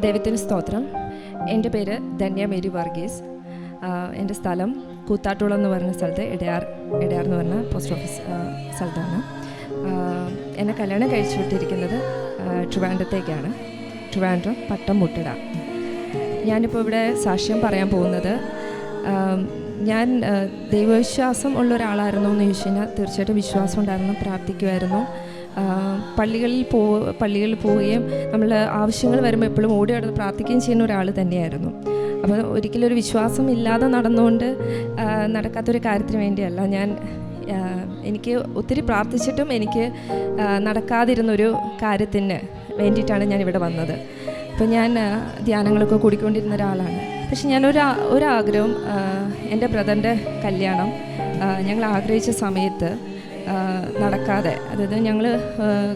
ദൈവത്തിന് സ്തോത്രം. എൻ്റെ പേര് ധന്യ മേരി വർഗീസ്. എൻ്റെ സ്ഥലം കൂത്താട്ടുളം എന്ന് പറഞ്ഞ സ്ഥലത്ത് ഇടയാർ എന്ന് പറഞ്ഞ പോസ്റ്റ് ഓഫീസ് സ്ഥലത്താണ്. എന്നെ കല്യാണം കഴിച്ചു വിട്ടിരിക്കുന്നത് ട്രിവാൻഡ്രത്തേക്കാണ്. ട്രിവാൻഡ്രം പട്ടംമുട്ടിട. ഞാനിപ്പോൾ ഇവിടെ സാക്ഷ്യം പറയാൻ പോകുന്നത്, ഞാൻ ദൈവവിശ്വാസം ഉള്ള ഒരാളായിരുന്നു എന്ന് ചോദിച്ചു കഴിഞ്ഞാൽ തീർച്ചയായിട്ടും വിശ്വാസം ഉണ്ടായിരുന്നു, പ്രാർത്ഥിക്കുമായിരുന്നു. പള്ളികളിൽ പോവുകയും നമ്മൾ ആവശ്യങ്ങൾ വരുമ്പോൾ എപ്പോഴും ഓടി നടന്ന് പ്രാർത്ഥിക്കുകയും ചെയ്യുന്ന ഒരാൾ തന്നെയായിരുന്നു. അപ്പോൾ ഒരിക്കലും ഒരു വിശ്വാസം ഇല്ലാതെ നടന്നുകൊണ്ട് നടക്കാത്തൊരു കാര്യത്തിന് വേണ്ടിയല്ല എനിക്ക് ഒത്തിരി പ്രാർത്ഥിച്ചിട്ടും എനിക്ക് നടക്കാതിരുന്നൊരു കാര്യത്തിന് വേണ്ടിയിട്ടാണ് ഞാനിവിടെ വന്നത്. അപ്പോൾ ഞാൻ ധ്യാനങ്ങളൊക്കെ കൂടിക്കൊണ്ടിരുന്ന ഒരാളാണ്. പക്ഷെ ഒരാഗ്രഹം, എൻ്റെ ബ്രദറിൻ്റെ കല്യാണം ഞങ്ങൾ ആഗ്രഹിച്ച സമയത്ത് നടക്കാതെ, അതായത് ഞങ്ങൾ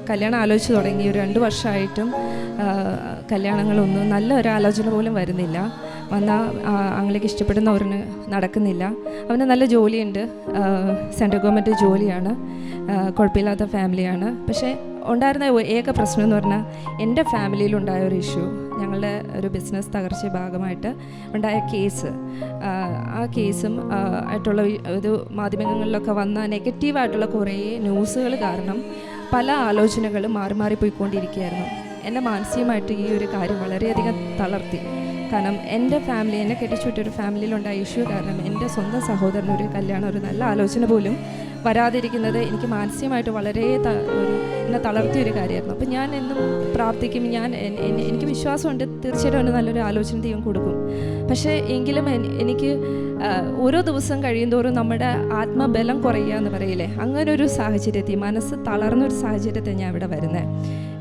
കല്യാണം ആലോചിച്ച് തുടങ്ങി ഒരു 2 വർഷമായിട്ടും കല്യാണങ്ങളൊന്നും നല്ല ഒരു ആലോചന പോലും വരുന്നില്ല. വന്നാൽ ആങ്ങളേക്ക് ഇഷ്ടപ്പെടുന്ന അവരിന് നടക്കുന്നില്ല. അവന് നല്ല ജോലിയുണ്ട്, സെൻട്രൽ ഗവൺമെൻറ് ജോലിയാണ്, കുഴപ്പമില്ലാത്ത ഫാമിലിയാണ്. പക്ഷേ ഉണ്ടായിരുന്ന ഏക പ്രശ്നം എന്ന് പറഞ്ഞാൽ എൻ്റെ ഫാമിലിയിലുണ്ടായ ഒരു ഇഷ്യൂ, ഞങ്ങളുടെ ഒരു ബിസിനസ് തകർച്ച ഭാഗമായിട്ട് ഉണ്ടായ കേസ്. ആ കേസും ആയിട്ടുള്ള ഇത് മാധ്യമങ്ങളിലൊക്കെ വന്ന നെഗറ്റീവായിട്ടുള്ള കുറേ ന്യൂസുകൾ കാരണം പല ആലോചനകളും മാറിപ്പോയിക്കൊണ്ടിരിക്കുകയായിരുന്നു. എന്നെ മാനസികമായിട്ട് ഈ ഒരു കാര്യം വളരെയധികം തളർത്തി. കാരണം എൻ്റെ ഫാമിലി, എന്നെ കെട്ടിച്ചുവിട്ടൊരു ഫാമിലിയിലുണ്ടായ ഇഷ്യൂ കാരണം എൻ്റെ സ്വന്തം സഹോദരന് ഒരു കല്യാണം, ഒരു നല്ല ആലോചന പോലും വരാതിരിക്കുന്നത് എനിക്ക് മാനസികമായിട്ട് വളരെ എന്നെ തളർത്തിയൊരു കാര്യമായിരുന്നു. അപ്പം ഞാൻ എന്നും പ്രാർത്ഥിക്കും, എനിക്ക് വിശ്വാസമുണ്ട് തീർച്ചയായിട്ടും അവന് നല്ലൊരു ആലോചന ദൈവം കൊടുക്കും. പക്ഷേ എങ്കിലും എനിക്ക് ഓരോ ദിവസം കഴിയുന്തോറും നമ്മുടെ ആത്മബലം കുറയുക എന്ന് പറയില്ലേ, അങ്ങനെ ഒരു സാഹചര്യത്തിൽ, മനസ്സ് തളർന്നൊരു സാഹചര്യത്തിൽ ഞാൻ ഇവിടെ വരുന്നത്.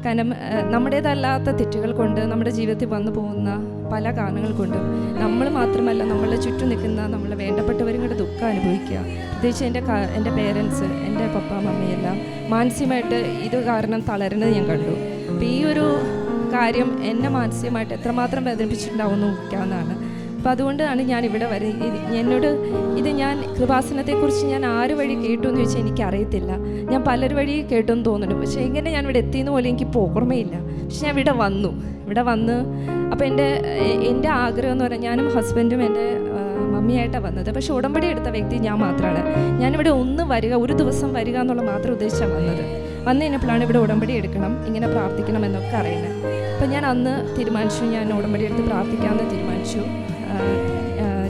കാരണം നമ്മുടേതല്ലാത്ത തെറ്റുകൾ കൊണ്ട് നമ്മുടെ ജീവിതത്തിൽ വന്നു പോകുന്ന പല കാരണങ്ങൾ കൊണ്ടും നമ്മൾ മാത്രമല്ല നമ്മളുടെ ചുറ്റും നിൽക്കുന്ന നമ്മളെ വേണ്ടപ്പെട്ടവരും കൂടെ ദുഃഖം അനുഭവിക്കുക. പ്രത്യേകിച്ച് എൻ്റെ പേരൻസ്, എൻ്റെ പപ്പ മമ്മിയെല്ലാം മാനസികമായിട്ട് ഇത് കാരണം തളരുന്നത് ഞാൻ കണ്ടു. അപ്പോൾ ഈ ഒരു കാര്യം എന്നെ മാനസികമായിട്ട് എത്രമാത്രം വേദനിപ്പിച്ചിട്ടുണ്ടാവുമെന്ന് ഊഹിക്കാവുന്നതാണ്. അപ്പോൾ അതുകൊണ്ടാണ് ഞാൻ ഇവിടെ ഞാൻ കൃപാസനത്തെക്കുറിച്ച് ഞാൻ ആര് വഴി കേട്ടു എന്ന് ചോദിച്ചാൽ എനിക്കറിയത്തില്ല. ഞാൻ പലര് വഴി കേട്ടെന്ന് തോന്നുന്നു. പക്ഷേ എങ്ങനെ ഞാൻ ഇവിടെ എത്തിയെന്ന് പോലെ എനിക്ക് ഓർമ്മയില്ല. പക്ഷെ ഞാൻ ഇവിടെ വന്ന് അപ്പോൾ എൻ്റെ ആഗ്രഹം എന്ന് പറഞ്ഞാൽ, ഞാനും ഹസ്ബൻഡും എൻ്റെ മമ്മിയായിട്ടാണ് വന്നത്. പക്ഷെ ഉടമ്പടി എടുത്ത വ്യക്തി ഞാൻ മാത്രമാണ്. ഞാനിവിടെ ഒരു ദിവസം വരിക എന്നുള്ള മാത്രം ഉദ്ദേശിച്ചാണ് വന്നു കഴിഞ്ഞപ്പോഴാണ് ഇവിടെ ഉടമ്പടി എടുക്കണം, ഇങ്ങനെ പ്രാർത്ഥിക്കണം എന്നൊക്കെ അറിയുന്നത്. അപ്പോൾ ഞാൻ അന്ന് തീരുമാനിച്ചു, ഞാൻ ഉടമ്പടി എടുത്ത് പ്രാർത്ഥിക്കാമെന്ന് തീരുമാനിച്ചു.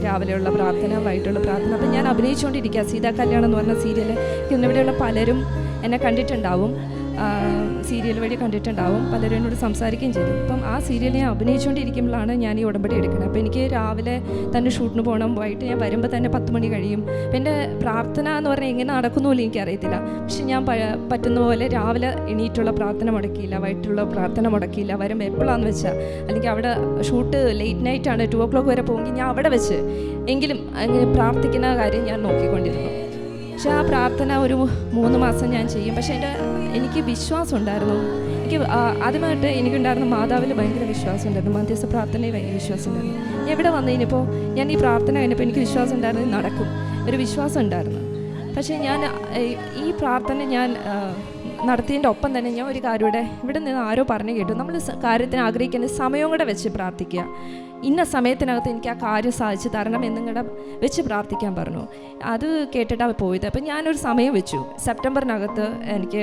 രാവിലെയുള്ള പ്രാർത്ഥന, വൈകിട്ടുള്ള പ്രാർത്ഥന. അപ്പം ഞാൻ അഭിനയിച്ചുകൊണ്ടിരിക്കുക. സീതാ കല്യാണം എന്ന് പറഞ്ഞ സീരിയൽ ഇന്നിവിടെയുള്ള പലരും എന്നെ കണ്ടിട്ടുണ്ടാവും, സീരിയൽ വഴി കണ്ടിട്ടുണ്ടാവും, പലരും എന്നോട് സംസാരിക്കുകയും ചെയ്തു. അപ്പം ആ സീരിയൽ ഞാൻ അഭിനയിച്ചുകൊണ്ടിരിക്കുമ്പോഴാണ് ഞാൻ ഈ ഉടമ്പടി എടുക്കുന്നത്. അപ്പോൾ എനിക്ക് രാവിലെ തന്നെ ഷൂട്ടിന് പോകണം, വൈകിട്ട് ഞാൻ വരുമ്പോൾ തന്നെ 10 മണി കഴിയും. അപ്പം എൻ്റെ പ്രാർത്ഥന എന്ന് പറഞ്ഞാൽ എങ്ങനെ നടക്കുന്നു പോലും എനിക്കറിയത്തില്ല. പക്ഷെ ഞാൻ പറ്റുന്ന പോലെ രാവിലെ എണീറ്റുള്ള പ്രാർത്ഥന മുടക്കിയില്ല, വൈകിട്ടുള്ള പ്രാർത്ഥന മുടക്കിയില്ല. വരുമ്പോൾ എപ്പോഴാണെന്ന് വെച്ചാൽ, അല്ലെങ്കിൽ അവിടെ ഷൂട്ട് ലേറ്റ് നൈറ്റാണ്, 2 o'clock വരെ പോകുമെങ്കിൽ ഞാൻ അവിടെ വെച്ച് എങ്കിലും അങ്ങനെ പ്രാർത്ഥിക്കുന്ന കാര്യം ഞാൻ നോക്കിക്കൊണ്ടിരുന്നു. പക്ഷെ ആ പ്രാർത്ഥന ഒരു 3 മാസം ഞാൻ ചെയ്യും. പക്ഷെ എനിക്ക് വിശ്വാസം ഉണ്ടായിരുന്നു. ആദ്യമായിട്ട് എനിക്കുണ്ടായിരുന്ന മാതാവിൽ ഭയങ്കര വിശ്വാസം ഉണ്ടായിരുന്നു, മധ്യസ്ഥ പ്രാർത്ഥനയിൽ ഭയങ്കര വിശ്വാസം ഉണ്ടായിരുന്നു. എവിടെ വന്നു കഴിഞ്ഞപ്പോൾ ഞാൻ ഈ പ്രാർത്ഥന കഴിഞ്ഞപ്പോൾ എനിക്ക് വിശ്വാസം ഉണ്ടായിരുന്നു, നടക്കും, ഒരു വിശ്വാസം ഉണ്ടായിരുന്നു. പക്ഷേ ഞാൻ ഈ പ്രാർത്ഥന നടത്തിയതിൻ്റെ ഒപ്പം തന്നെ ഞാൻ ഒരു കാര്യം ഇവിടെ നിന്ന് ആരോ പറഞ്ഞു കേട്ടു, നമ്മൾ കാര്യത്തിന് ആഗ്രഹിക്കുന്ന സമയവും കൂടെ വെച്ച് പ്രാർത്ഥിക്കുക. ഇന്ന സമയത്തിനകത്ത് എനിക്ക് ആ കാര്യം സാധിച്ചു തരണം എന്നും കൂടെ വെച്ച് പ്രാർത്ഥിക്കാൻ പറഞ്ഞു. അത് കേട്ടിട്ടാണ് പോയത്. അപ്പം ഞാനൊരു സമയം വെച്ചു, സെപ്റ്റംബറിനകത്ത് എനിക്ക്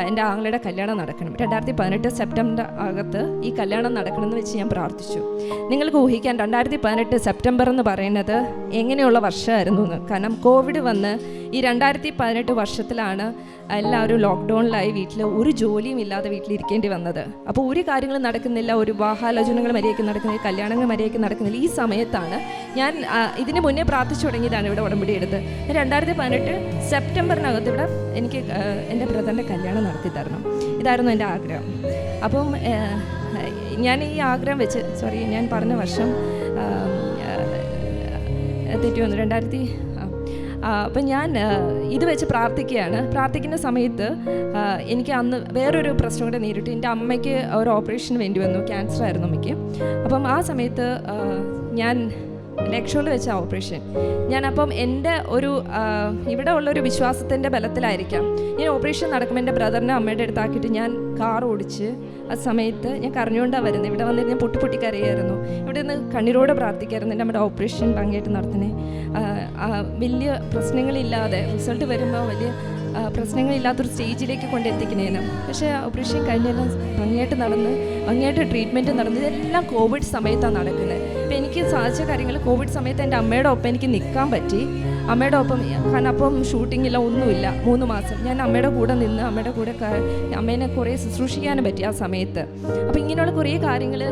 എൻ്റെ ആങ്ങളുടെ കല്യാണം നടക്കണം, 2018 സെപ്റ്റംബർ അകത്ത് ഈ കല്യാണം നടക്കണമെന്ന് വെച്ച് ഞാൻ പ്രാർത്ഥിച്ചു. നിങ്ങൾക്ക് ഊഹിക്കാൻ 2018 സെപ്റ്റംബർ എന്ന് പറയുന്നത് എങ്ങനെയുള്ള വർഷമായിരുന്നു എന്ന്. കാരണം കോവിഡ് വന്ന് ഈ 2018 വർഷത്തിലാണ് എല്ലാവരും ലോക്ക്ഡൗണിലായി, വീട്ടിൽ ഒരു ജോലിയും ഇല്ലാതെ വീട്ടിലിരിക്കേണ്ടി വന്നത്. അപ്പോൾ ഒരു കാര്യങ്ങളും നടക്കുന്നില്ല, ഒരു വിവാഹാലോചനകൾ മര്യാദയ്ക്ക് നടക്കുന്നില്ല, കല്യാണങ്ങൾ മര്യാദയ്ക്ക് നടക്കുന്നില്ല. ഈ സമയത്താണ് ഞാൻ ഇതിന് മുന്നേ പ്രാർത്ഥിച്ചു തുടങ്ങിയതാണ് ഇവിടെ ഉടമ്പടി എടുത്ത്. 2018 സെപ്റ്റംബറിനകത്ത് ഇവിടെ എനിക്ക് എൻ്റെ ബ്രദറിൻ്റെ കല്യാണം നടത്തി തരണം, ഇതായിരുന്നു എൻ്റെ ആഗ്രഹം. അപ്പം ഞാൻ ഈ ആഗ്രഹം വെച്ച്, ഞാൻ പറഞ്ഞ വർഷം തെറ്റി വന്നു, അപ്പം ഞാൻ ഇത് വെച്ച് പ്രാർത്ഥിക്കുന്ന സമയത്ത് എനിക്ക് അന്ന് വേറൊരു പ്രശ്നം കൂടെ നേരിട്ടു. എൻ്റെ അമ്മയ്ക്ക് ഒരു ഓപ്പറേഷൻ വേണ്ടി വന്നു, ക്യാൻസർ ആയിരുന്നു അമ്മയ്ക്ക്. അപ്പം ആ സമയത്ത് ഞാൻ ലെഗ് ഷോൾഡർ വെച്ച ഓപ്പറേഷൻ. ഞാനപ്പം എൻ്റെ ഇവിടെ ഉള്ളൊരു വിശ്വാസത്തിൻ്റെ ബലത്തിലായിരിക്കാം ഞാൻ ഓപ്പറേഷൻ നടക്കുമ്പോൾ എൻ്റെ ബ്രദറിനെ അമ്മയുടെ അടുത്താക്കിയിട്ട് ഞാൻ കാർ ഓടിച്ച് ആ സമയത്ത് ഞാൻ കരഞ്ഞുകൊണ്ടാണ് വരുന്നത്. ഇവിടെ വന്നിട്ട് ഞാൻ പൊട്ടി കരയായിരുന്നു. ഇവിടെ നിന്ന് കണ്ണീരോടെ പ്രാർത്ഥിക്കായിരുന്നു എൻ്റെ നമ്മുടെ ഓപ്പറേഷൻ ഭംഗിയായിട്ട് നടത്തണേ, വലിയ പ്രശ്നങ്ങളില്ലാതെ റിസൾട്ട് വരുമ്പോൾ വലിയ പ്രശ്നങ്ങളില്ലാത്തൊരു സ്റ്റേജിലേക്ക് കൊണ്ടെത്തിക്കണേന്ന്. പക്ഷേ ഓപ്പറേഷൻ കഴിഞ്ഞെല്ലാം ഭംഗിയായിട്ട് നടന്ന് ഭംഗിയായിട്ട് ട്രീറ്റ്മെൻറ്റ് നടന്ന് ഇതെല്ലാം കോവിഡ് സമയത്താണ് നടക്കുന്നത്. അപ്പോൾ എനിക്ക് സാധിച്ച കാര്യങ്ങൾ കോവിഡ് സമയത്ത് എൻ്റെ അമ്മയുടെ ഒപ്പം എനിക്ക് നിൽക്കാൻ പറ്റി. അമ്മയുടെ ഒപ്പം, കാരണം അപ്പം ഷൂട്ടിങ്ങില്ല, ഒന്നുമില്ല. 3 മാസം ഞാൻ അമ്മയുടെ കൂടെ നിന്ന് അമ്മയുടെ കൂടെ അമ്മേനെ കുറേ ശുശ്രൂഷിക്കാനും പറ്റി ആ സമയത്ത്. അപ്പോൾ ഇങ്ങനെയുള്ള കുറേ കാര്യങ്ങൾ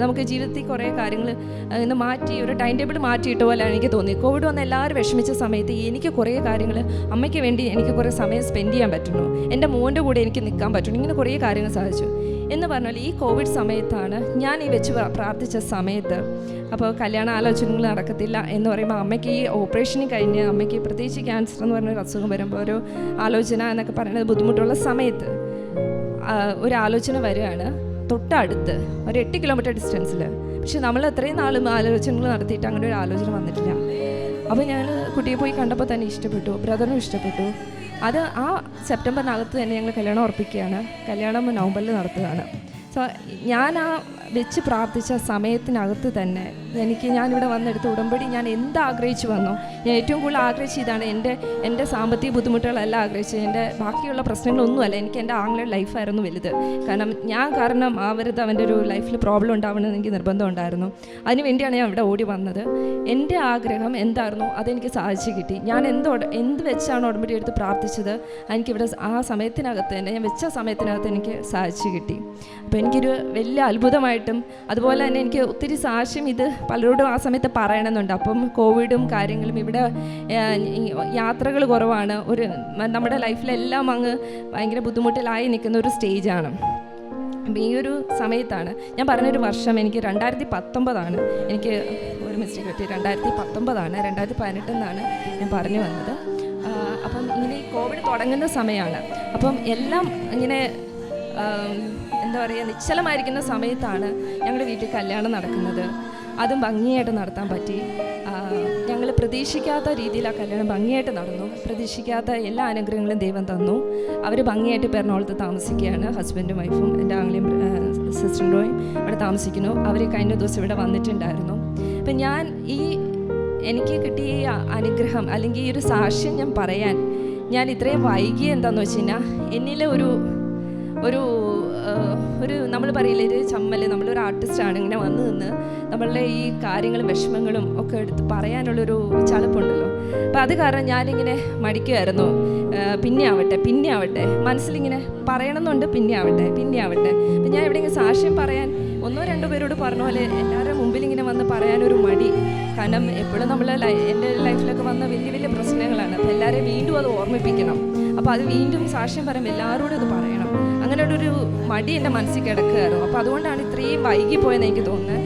നമുക്ക് ജീവിതത്തിൽ കുറേ കാര്യങ്ങൾ ഇന്ന് മാറ്റി ഒരു ടൈം ടേബിൾ മാറ്റിയിട്ട പോലെയാണ് എനിക്ക് തോന്നി. കോവിഡ് വന്ന് എല്ലാവരും വിഷമിച്ച സമയത്ത് എനിക്ക് കുറേ കാര്യങ്ങൾ അമ്മയ്ക്ക് വേണ്ടി എനിക്ക് കുറേ സമയം സ്പെൻഡ് ചെയ്യാൻ പറ്റുന്നു, എൻ്റെ മോൻ്റെ കൂടെ എനിക്ക് നിൽക്കാൻ പറ്റുന്നു, ഇങ്ങനെ കുറേ കാര്യങ്ങൾ സാധിച്ചു. എന്ന് പറഞ്ഞാൽ ഈ കോവിഡ് സമയത്താണ് ഞാൻ ഈ വെച്ച് പ്രാർത്ഥിച്ച സമയത്ത്. അപ്പോൾ കല്യാണ ആലോചനകൾ നടക്കത്തില്ല എന്ന് പറയുമ്പോൾ അമ്മയ്ക്ക് ഈ ഓപ്പറേഷന് കഴിഞ്ഞ് അമ്മയ്ക്ക് പ്രത്യേകിച്ച് ക്യാൻസർ എന്ന് പറഞ്ഞൊരു അസുഖം വരുമ്പോൾ ഒരു ആലോചന എന്നൊക്കെ പറയുന്നത് ബുദ്ധിമുട്ടുള്ള സമയത്ത് ഒരു ആലോചന വരികയാണ് തൊട്ടടുത്ത് ഒരു 8 കിലോമീറ്റർ ഡിസ്റ്റൻസിൽ. പക്ഷെ നമ്മൾ എത്രയും നാളും ആലോചനകൾ നടത്തിയിട്ട് അങ്ങനെ ഒരു ആലോചന വന്നിട്ടില്ല. അപ്പോൾ ഞങ്ങൾ കുട്ടിയെ പോയി കണ്ടപ്പോൾ തന്നെ ഇഷ്ടപ്പെട്ടു, ബ്രദറിനും ഇഷ്ടപ്പെട്ടു. അത് ആ സെപ്റ്റംബറിനകത്ത് തന്നെ ഞങ്ങൾ കല്യാണം ഉറപ്പിക്കുകയാണ്. കല്യാണം നവംബറിൽ നടത്തുകയാണ്. സോ ഞാൻ ആ വെച്ച് പ്രാർത്ഥിച്ച സമയത്തിനകത്ത് തന്നെ ഞാനിവിടെ വന്നെടുത്ത ഉടമ്പടി ഞാൻ എന്താഗ്രഹിച്ചു വന്നോ, ഞാൻ ഏറ്റവും കൂടുതൽ ആഗ്രഹിച്ച ഇതാണ്. എൻ്റെ സാമ്പത്തിക ബുദ്ധിമുട്ടുകളല്ല ആഗ്രഹിച്ചത്, എൻ്റെ ബാക്കിയുള്ള പ്രശ്നങ്ങളൊന്നുമല്ല. എനിക്ക് എൻ്റെ ആങ്ങളുടെ ലൈഫായിരുന്നു വലുത്. കാരണം അവൻ്റെ ഒരു ലൈഫിൽ പ്രോബ്ലം ഉണ്ടാവണമെന്ന് എനിക്ക് നിർബന്ധം ഉണ്ടായിരുന്നു. അതിനുവേണ്ടിയാണ് ഞാൻ ഇവിടെ ഓടി വന്നത്. എൻ്റെ ആഗ്രഹം എന്തായിരുന്നു അതെനിക്ക് സാധിച്ചു കിട്ടി. ഞാൻ എന്ത് വെച്ചാണ് ഉടമ്പടി എടുത്ത് പ്രാർത്ഥിച്ചത് എനിക്കിവിടെ ആ സമയത്തിനകത്ത് തന്നെ ഞാൻ വെച്ച സമയത്തിനകത്ത് എനിക്ക് സാധിച്ചു കിട്ടി. അപ്പോൾ എനിക്കൊരു വലിയ അത്ഭുതമായിട്ടും അതുപോലെ തന്നെ എനിക്ക് ഒത്തിരി സാക്ഷ്യം ഇത് പലരോടും ആ സമയത്ത് പറയണമെന്നുണ്ട്. അപ്പം കോവിഡും കാര്യങ്ങളും ഇവിടെ യാത്രകൾ കുറവാണ്, നമ്മുടെ ലൈഫിലെല്ലാം അങ്ങ് ഭയങ്കര ബുദ്ധിമുട്ടിലായി നിൽക്കുന്ന ഒരു സ്റ്റേജാണ്. അപ്പം ഈ ഒരു സമയത്താണ് ഞാൻ പറഞ്ഞൊരു വർഷം എനിക്ക് 2019 എനിക്ക് ഒരു മിസ്റ്റേക്ക് പറ്റി. 2019 2018 ഞാൻ പറഞ്ഞു വന്നത്. അപ്പം ഇങ്ങനെ ഈ കോവിഡ് തുടങ്ങുന്ന സമയമാണ്. അപ്പം എല്ലാം ഇങ്ങനെ എന്താ പറയുക നിശ്ചലമായിരിക്കുന്ന സമയത്താണ് ഞങ്ങളുടെ വീട്ടിൽ കല്യാണം നടക്കുന്നത്. അതും ഭംഗിയായിട്ട് നടത്താൻ പറ്റി. ഞങ്ങൾ പ്രതീക്ഷിക്കാത്ത രീതിയിൽ ആ കല്യാണം ഭംഗിയായിട്ട് നടന്നു. പ്രതീക്ഷിക്കാത്ത എല്ലാ അനുഗ്രഹങ്ങളും ദൈവം തന്നു. അവർ ഭംഗിയായിട്ട് എറണാകുളത്ത് താമസിക്കുകയാണ്. ഹസ്ബൻഡും വൈഫും എൻ്റെ ആംഗ്ലയും സിസ്റ്ററിൻ്റെയും ഇവിടെ താമസിക്കുന്നു. അവർ കഴിഞ്ഞ ദിവസം ഇവിടെ വന്നിട്ടുണ്ടായിരുന്നു. അപ്പം എനിക്ക് കിട്ടിയ ഈ അനുഗ്രഹം അല്ലെങ്കിൽ ഈ ഒരു സാക്ഷ്യം ഞാൻ ഇത്രയും വൈകി എന്താണെന്ന് വെച്ച് കഴിഞ്ഞാൽ എന്നിലെ ഒരു നമ്മൾ പറയില്ലേ ഒരു ചമ്മൽ, നമ്മളൊരു ആർട്ടിസ്റ്റാണ്, ഇങ്ങനെ വന്ന് നിന്ന് നമ്മളുടെ ഈ കാര്യങ്ങളും വിഷമങ്ങളും ഒക്കെ എടുത്ത് പറയാനുള്ളൊരു ചളുപ്പുണ്ടല്ലോ. അപ്പം അത് കാരണം ഞാനിങ്ങനെ മടിക്കുമായിരുന്നു. പിന്നെ ആവട്ടെ മനസ്സിലിങ്ങനെ പറയണമെന്നുണ്ട്, പിന്നെ ആവട്ടെ. അപ്പം ഞാൻ ഇവിടെ ഇങ്ങനെ സാക്ഷ്യം പറയാൻ 1-2 പേരോട് പറഞ്ഞ പോലെ എല്ലാവരുടെ മുമ്പിൽ ഇങ്ങനെ വന്ന് പറയാനൊരു മടി. കാരണം എപ്പോഴും എൻ്റെ ലൈഫിലൊക്കെ വന്ന വലിയ പ്രശ്നങ്ങളാണ്. അപ്പോൾ എല്ലാവരെയും വീണ്ടും അത് ഓർമ്മിപ്പിക്കണം. അപ്പോൾ അത് വീണ്ടും സാക്ഷ്യം പറയുമ്പോൾ എല്ലാവരോടും അത് പറയണം. അങ്ങനെയുള്ളൊരു മടി എൻ്റെ മനസ്സിൽ കിടക്കുകയായിരുന്നു. അപ്പോൾ അതുകൊണ്ടാണ് ഇത്രയും വൈകിപ്പോയെന്ന് എനിക്ക് തോന്നുന്നത്.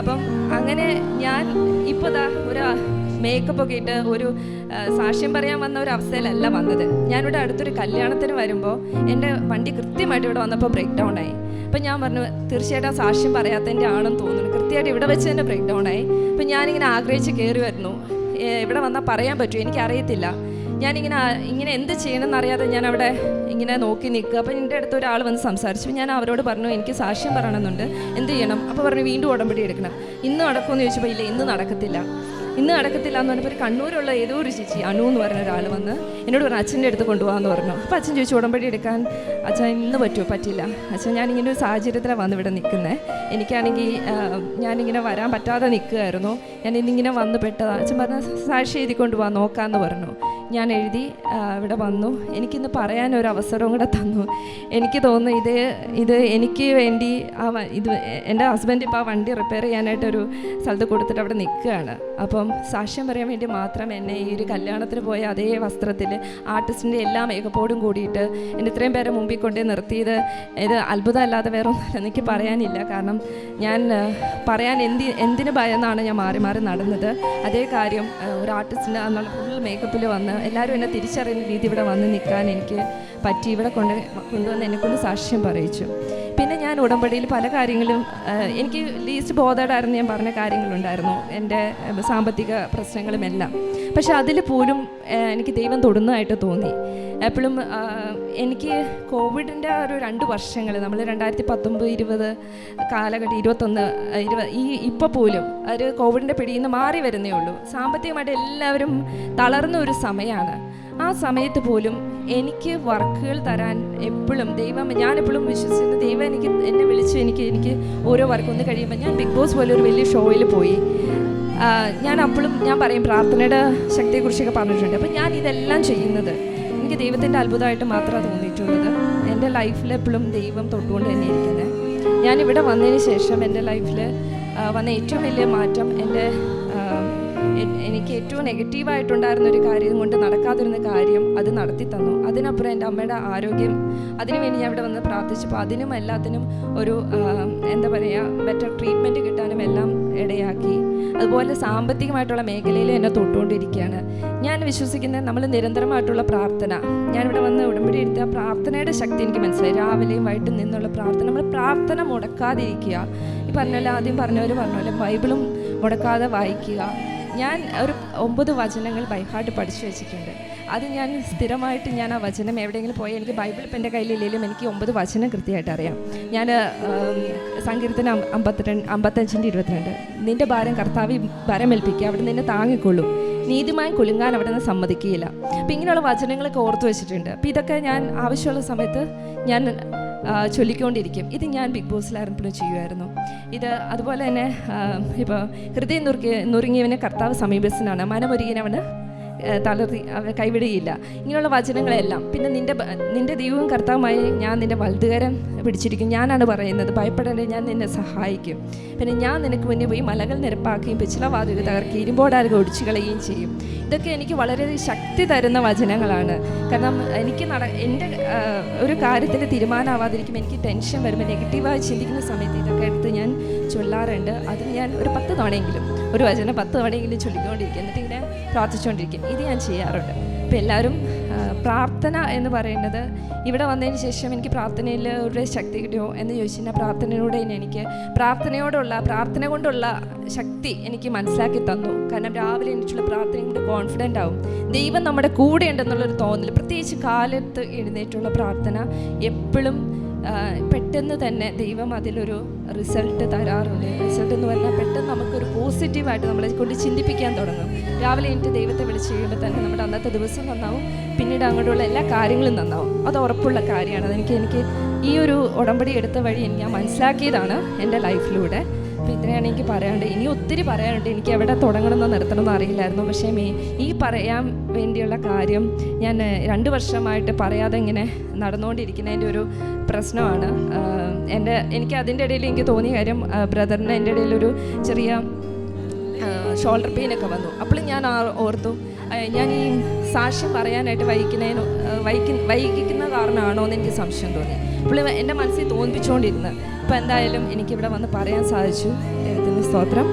അപ്പം അങ്ങനെ ഞാൻ ഇപ്പോൾ ഒരു മേക്കപ്പ് ഒക്കെ ഇട്ട് ഒരു സാക്ഷ്യം പറയാൻ വന്ന ഒരു അവസ്ഥയിലല്ല വന്നത്. ഞാനിവിടെ അടുത്തൊരു കല്യാണത്തിന് വരുമ്പോൾ എൻ്റെ വണ്ടി കൃത്യമായിട്ട് ഇവിടെ വന്നപ്പോൾ ബ്രേക്ക് ഡൗൺ ആയി. അപ്പം ഞാൻ പറഞ്ഞു തീർച്ചയായിട്ടും ആ സാക്ഷ്യം പറയാത്തതിൻ്റെ ആണെന്ന് തോന്നുന്നു. കൃത്യമായിട്ട് ഇവിടെ വെച്ച് തന്നെ ബ്രേക്ക് ഡൗൺ ആയി. അപ്പം ഞാനിങ്ങനെ ആഗ്രഹിച്ച് കയറി വരുന്നു. ഇവിടെ വന്നാൽ പറയാൻ പറ്റുമോ എനിക്കറിയത്തില്ല. ഇങ്ങനെ എന്ത് ചെയ്യണമെന്ന് അറിയാതെ ഞാൻ അവിടെ ഇങ്ങനെ നോക്കി നിൽക്കുക. അപ്പോൾ എൻ്റെ അടുത്ത് ഒരാൾ വന്ന് സംസാരിച്ചു. ഞാൻ അവരോട് പറഞ്ഞു എനിക്ക് സാക്ഷ്യം പറയണമെന്നുണ്ട്, എന്ത് ചെയ്യണം? അപ്പോൾ പറഞ്ഞു വീണ്ടും ഉടമ്പടി എടുക്കണം. ഇന്ന് നടക്കുമെന്ന് ചോദിച്ചപ്പോൾ ഇല്ല, ഇന്ന് നടക്കത്തില്ല എന്ന് പറഞ്ഞപ്പോൾ ഒരു കണ്ണൂരുള്ള ഏതോ ഒരു ചേച്ചി അനു എന്ന് പറഞ്ഞ ഒരാൾ വന്ന് എന്നോട് പറഞ്ഞു അച്ഛൻ്റെ അടുത്ത് കൊണ്ടുപോകാമെന്ന് പറഞ്ഞു. അപ്പോൾ അച്ഛൻ ചോദിച്ചു ഉടമ്പടി എടുക്കാൻ അച്ഛൻ ഇന്ന് പറ്റുമോ? പറ്റില്ല അച്ഛൻ, ഞാനിങ്ങനെ ഒരു സാഹചര്യത്തിലാണ് വന്ന് ഇവിടെ നിൽക്കുന്നത്. എനിക്കാണെങ്കിൽ ഞാനിങ്ങനെ വരാൻ പറ്റാതെ നിൽക്കുകയായിരുന്നു. ഞാൻ ഇന്നിങ്ങനെ വന്ന് പെട്ടതാണ്. അച്ഛൻ പറഞ്ഞ സാക്ഷി എഴുതി കൊണ്ടുപോകാൻ നോക്കാമെന്ന് പറഞ്ഞു. ഞാൻ എഴുതി ഇവിടെ വന്നു. എനിക്കിന്ന് പറയാനൊരു അവസരവും കൂടെ തന്നു. എനിക്ക് തോന്നുന്നു ഇത് എനിക്ക് വേണ്ടി എൻ്റെ ഹസ്ബൻഡ് ഇപ്പോൾ ആ വണ്ടി റിപ്പയർ ചെയ്യാനായിട്ടൊരു സ്ഥലത്ത് കൊടുത്തിട്ട് അവിടെ നിൽക്കുകയാണ്. അപ്പം സാക്ഷ്യം പറയാൻ വേണ്ടി മാത്രം എന്നെ ഈ ഒരു കല്യാണത്തിന് പോയ അതേ വസ്ത്രത്തിൽ ആർട്ടിസ്റ്റിൻ്റെ എല്ലാ മേക്കപ്പോടും കൂടിയിട്ട് എന്നെ ഇത്രയും പേരെ മുമ്പിൽ കൊണ്ടേ നിർത്തിയത് ഇത് അത്ഭുതമല്ലാതെ വേറെ ഒന്നും എനിക്ക് പറയാനില്ല. കാരണം ഞാൻ പറയാൻ എന്തിന് ഭയന്നാണ് ഞാൻ മാറി നടന്നത്. അതേ കാര്യം ഒരു ആർട്ടിസ്റ്റിൻ്റെ എന്നുള്ള ഫുൾ മേക്കപ്പിൽ വന്ന് എല്ലാവരും എന്നെ തിരിച്ചറിയുന്ന രീതി ഇവിടെ വന്ന് നിൽക്കാൻ എനിക്ക് പറ്റി ഇവിടെ കൊണ്ടുവന്ന് എന്നെക്കൊണ്ട് സാക്ഷ്യം പറയിച്ചു. പിന്നെ ഞാൻ ഉടമ്പടിയിൽ പല കാര്യങ്ങളും എനിക്ക് ലീസ്റ്റ് ബോധേഡായിരുന്നു ഞാൻ പറഞ്ഞ കാര്യങ്ങളുണ്ടായിരുന്നു, എൻ്റെ സാമ്പത്തിക പ്രശ്നങ്ങളുമെല്ലാം. പക്ഷെ അതിൽ പോലും എനിക്ക് ദൈവം തൊടുന്നതായിട്ട് തോന്നി. എപ്പോഴും എനിക്ക് കോവിഡിൻ്റെ ഒരു 2 വർഷങ്ങൾ, നമ്മൾ 2019-20 കാലഘട്ടം 21-20 ഇപ്പോൾ പോലും ഒരു കോവിഡിൻ്റെ പിടിയിൽ നിന്ന് മാറി വരുന്നേ ഉള്ളൂ. സാമ്പത്തികമായിട്ട് എല്ലാവരും തളർന്ന ഒരു സമയമാണ്. ആ സമയത്ത് പോലും എനിക്ക് വർക്കുകൾ തരാൻ എപ്പോഴും ഞാനെപ്പോഴും വിശ്വസിക്കുന്ന ദൈവം എന്നെ വിളിച്ച് എനിക്ക് ഓരോ വർക്ക് ഒന്ന് കഴിയുമ്പോൾ ഞാൻ ബിഗ് ബോസ് പോലെ ഒരു വലിയ ഷോയിൽ പോയി. ഞാൻ പറയും പ്രാർത്ഥനയുടെ ശക്തിയെക്കുറിച്ചൊക്കെ പറഞ്ഞിട്ടുണ്ട്. അപ്പം ഞാൻ ഇതെല്ലാം ചെയ്യുന്നത് എനിക്ക് ദൈവത്തിൻ്റെ അത്ഭുതമായിട്ട് മാത്രമേ തോന്നിയിട്ടുള്ളത്. എൻ്റെ ലൈഫിൽ എപ്പോഴും ദൈവം തൊട്ടുകൊണ്ട് തന്നെ ഇരിക്കുന്നത്. ഞാനിവിടെ വന്നതിന് ശേഷം എൻ്റെ ലൈഫിൽ വന്ന ഏറ്റവും വലിയ മാറ്റം എനിക്ക് ഏറ്റവും നെഗറ്റീവായിട്ടുണ്ടായിരുന്നൊരു കാര്യം കൊണ്ട് നടക്കാതിരുന്ന കാര്യം അത് നടത്തി തന്നു. അതിനപ്പുറം എൻ്റെ അമ്മയുടെ ആരോഗ്യം, അതിനുവേണ്ടി ഞാൻ ഇവിടെ വന്ന് പ്രാർത്ഥിച്ചപ്പോൾ അതിനും എല്ലാത്തിനും ഒരു ബെറ്റർ ട്രീറ്റ്മെൻറ്റ് കിട്ടാനും എല്ലാം ഇടയാക്കി. അതുപോലെ സാമ്പത്തികമായിട്ടുള്ള മേഖലയിൽ എന്നെ തൊട്ടുകൊണ്ടിരിക്കുകയാണ്. ഞാൻ വിശ്വസിക്കുന്നത് നമ്മൾ നിരന്തരമായിട്ടുള്ള പ്രാർത്ഥന, ഞാനിവിടെ വന്ന് ഉടമ്പടി എടുത്ത പ്രാർത്ഥനയുടെ ശക്തി എനിക്ക് മനസ്സിലായി. രാവിലെയും വൈകിട്ടും നിന്നുള്ള പ്രാർത്ഥന, നമ്മൾ പ്രാർത്ഥന മുടക്കാതിരിക്കുക. ആദ്യം പറഞ്ഞ പോലെ ബൈബിളും മുടക്കാതെ വായിക്കുക. ഞാൻ ഒരു 9 വചനങ്ങൾ ബൈഹാർട്ട് പഠിച്ചു വെച്ചിട്ടുണ്ട്. അത് ഞാൻ സ്ഥിരമായിട്ട് ആ വചനം എവിടെയെങ്കിലും പോയാൽ, എനിക്ക് ബൈബിൾ ഇപ്പം എൻ്റെ കയ്യിലില്ലെങ്കിലും എനിക്ക് 9 വചനം കൃത്യമായിട്ട് അറിയാം. ഞാൻ സങ്കീർത്തനം 55-22 നിൻ്റെ ഭാരം കർത്താവിൽ ഭാരമേൽപ്പിക്കുക, അവിടെ നിന്നെ താങ്ങിക്കൊള്ളും, നീതിമാൻ കുലുങ്ങാൻ അവിടെ നിന്ന് സമ്മതിക്കുകയില്ല. അപ്പം ഇങ്ങനെയുള്ള വചനങ്ങളൊക്കെ ഓർത്ത് വെച്ചിട്ടുണ്ട്. അപ്പം ഇതൊക്കെ ഞാൻ ആവശ്യമുള്ള സമയത്ത് ഞാൻ ചൊല്ലിക്കൊണ്ടിരിക്കും. ഇത് ഞാൻ ബിഗ് ബോസിലായിരുന്നപ്പോഴും ചെയ്യുമായിരുന്നു. അതുപോലെ തന്നെ ഇപ്പോൾ ഹൃദയം നുറുങ്ങിയവനെ കർത്താവ് സമീപസ്ഥനാണ്, മനമൊരുങ്ങിയവന് കൈവിടുകയില്ല. ഇങ്ങനെയുള്ള വചനങ്ങളെല്ലാം. പിന്നെ നിന്റെ ദൈവവും കർത്താവുമായി ഞാൻ നിന്റെ വലതുകരം പിടിച്ചിരിക്കും, ഞാനാണ് പറയുന്നത്, ഭയപ്പെടേണ്ട, ഞാൻ നിന്നെ സഹായിക്കും. പിന്നെ ഞാൻ നിനക്ക് മുന്നേ പോയി മലകൾ നിരപ്പാക്കുകയും പിച്ചിളവാതിൽ തകർക്കുകയും ഇരുമ്പോടാലുകൾ ഒടിച്ചു കളയുകയും ചെയ്യും. ഇതൊക്കെ എനിക്ക് വളരെ ശക്തി തരുന്ന വചനങ്ങളാണ്. കാരണം എനിക്ക് എൻ്റെ ഒരു കാര്യത്തിൽ തീരുമാനമാവാതിരിക്കുമ്പോൾ എനിക്ക് ടെൻഷൻ വരുമ്പോൾ, നെഗറ്റീവായി ചിന്തിക്കുന്ന സമയത്ത് ഇതൊക്കെ എടുത്ത് ഞാൻ ചൊല്ലാറുണ്ട്. അത് ഞാൻ ഒരു 10 തവണയെങ്കിലും, ഒരു വചനം 10 തവണയെങ്കിലും ചൊല്ലിക്കൊണ്ടിരിക്കും, എന്നിട്ട് ഇങ്ങനെ പ്രാർത്ഥിച്ചുകൊണ്ടിരിക്കും. ഇത് ഞാൻ ചെയ്യാറുണ്ട്. അപ്പോൾ എല്ലാവരും പ്രാർത്ഥന എന്ന് പറയുന്നത്, ഇവിടെ വന്നതിന് ശേഷം എനിക്ക് പ്രാർത്ഥനയിൽ ഒരു ശക്തി കിട്ടിയോ എന്ന് ചോദിച്ചു കഴിഞ്ഞാൽ പ്രാർത്ഥനയിലൂടെ എനിക്ക് പ്രാർത്ഥന കൊണ്ടുള്ള ശക്തി എനിക്ക് മനസ്സിലാക്കി തന്നു. കാരണം രാവിലെ എനിക്കുള്ള പ്രാർത്ഥന കൊണ്ട് കോൺഫിഡൻ്റ് ആവും, ദൈവം നമ്മുടെ കൂടെ ഉണ്ടെന്നുള്ളൊരു തോന്നൽ. പ്രത്യേകിച്ച് കാലത്ത് എഴുന്നേറ്റുള്ള പ്രാർത്ഥന എപ്പോഴും പെട്ടെന്ന് തന്നെ ദൈവം അതിലൊരു റിസൾട്ട് തരാറുണ്ട്. റിസൾട്ട് എന്ന് പറഞ്ഞാൽ പെട്ടെന്ന് നമുക്കൊരു പോസിറ്റീവായിട്ട് നമ്മളെ കൊണ്ട് ചിന്തിപ്പിക്കാൻ തുടങ്ങും. രാവിലെ എനിക്ക് ദൈവത്തെ വിളിച്ച് കഴിയുമ്പോൾ തന്നെ നമ്മുടെ അന്നത്തെ ദിവസം നന്നാവും, പിന്നീട് അങ്ങോട്ടുള്ള എല്ലാ കാര്യങ്ങളും നന്നാവും. അത് ഉറപ്പുള്ള കാര്യമാണ്. എനിക്ക് ഈ ഒരു ഉടമ്പടി എടുത്ത വഴി ഞാൻ മനസ്സിലാക്കിയതാണ് എൻ്റെ ലൈഫിലൂടെ. അപ്പോൾ ഇത്രയാണ് എനിക്ക് പറയാനുണ്ട്. ഇനി ഒത്തിരി പറയാനുണ്ട്. എനിക്ക് എവിടെ തുടങ്ങണമെന്നോ നിർത്തണമെന്നോ അറിയില്ലായിരുന്നു. പക്ഷേ ഈ പറയാൻ വേണ്ടിയുള്ള കാര്യം ഞാൻ 2 വർഷമായിട്ട് പറയാതെ ഇങ്ങനെ നടന്നുകൊണ്ടിരിക്കുന്നതിൻ്റെ ഒരു പ്രശ്നമാണ്. എനിക്ക് അതിൻ്റെ ഇടയിൽ എനിക്ക് തോന്നിയ കാര്യം, ബ്രദറിന് എൻ്റെ ഇടയിലൊരു ചെറിയ ഷോൾഡർ പെയിനൊക്കെ വന്നു. അപ്പോൾ ഞാൻ ഓർത്തു, ഞാൻ ഈ സാക്ഷ്യം പറയാനായിട്ട് വൈകിക്കുന്ന കാരണമാണോ എന്ന് എനിക്ക് സംശയം തോന്നി. അപ്പോൾ എൻ്റെ മനസ്സിൽ തോന്നിപ്പിച്ചുകൊണ്ടിരുന്നു. അപ്പോൾ എന്തായാലും എനിക്കിവിടെ വന്ന് പറയാൻ സാധിച്ചു. ദൈവത്തിൻ്റെ സ്തോത്രം.